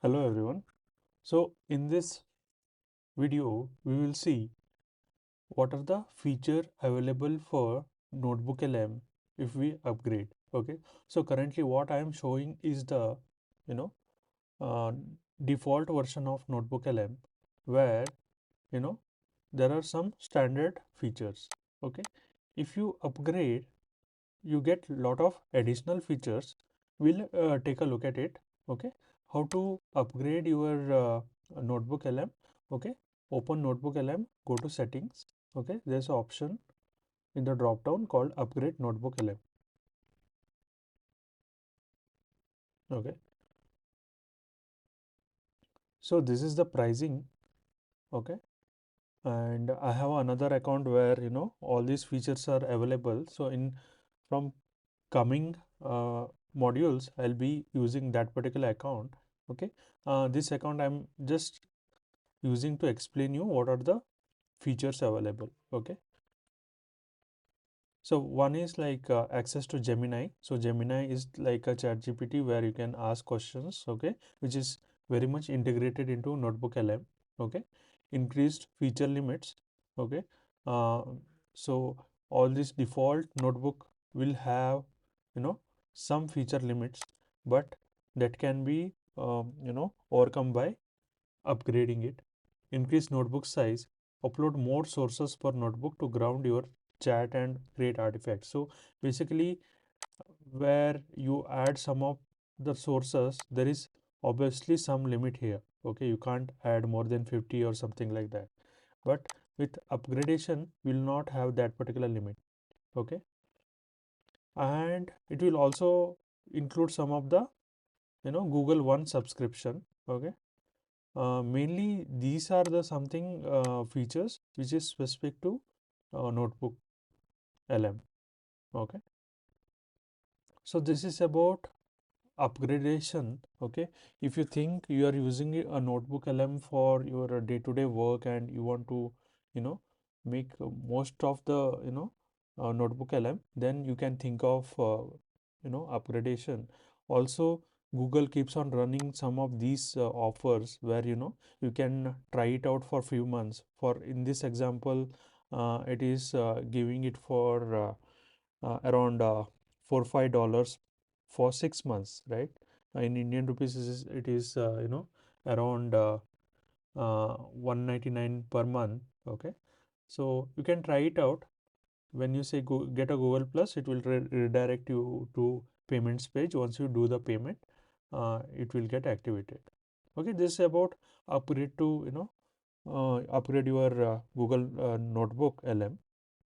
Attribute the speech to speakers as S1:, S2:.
S1: Hello everyone. So in this video we will see what are the feature available for NotebookLM if we upgrade. Okay. So currently what I am showing is the you know uh, default version of NotebookLM where you know there are some standard features. Okay. If you upgrade you get lot of additional features. We'll take a look at it. Okay, how to upgrade your notebook LM. Okay, open notebook LM, go to settings. Okay, there's an option in the drop down called upgrade notebook LM. Okay, so this is the pricing. Okay, and I have another account where all these features are available. So in from coming modules I'll be using that particular account. Okay, this account I'm just using to explain you what are the features available. Okay, so one is like access to Gemini. So Gemini is like a chat GPT where you can ask questions. Okay, which is very much integrated into notebook LM. Okay, increased feature limits. Okay, uh, so all this default notebook will have you know some feature limits, but that can be overcome by upgrading it. Increase notebook size, upload more sources per notebook to ground your chat and create artifacts. So basically where you add some of the sources, there is obviously some limit here. Okay, you can't add more than 50 or something like that. But with upgradation, we will not have that particular limit. Okay, and it will also include some of the Google One subscription. Okay, mainly these are the something features which is specific to notebook LM. Okay, so this is about upgradation. Okay, if you think you are using a notebook LM for your day-to-day work and you want to you know make most of the notebook LM, then you can think of upgradation. Also Google keeps on running some of these offers where you can try it out for few months. For in this example it is giving it for around $4 or $5 for 6 months, right? In Indian rupees, it is around 199 per month. Okay, so you can try it out. When you say go get a Google Plus, it will redirect you to payments page. Once you do the payment, it will get activated. Okay, this is about upgrade to upgrade your Google Notebook LM.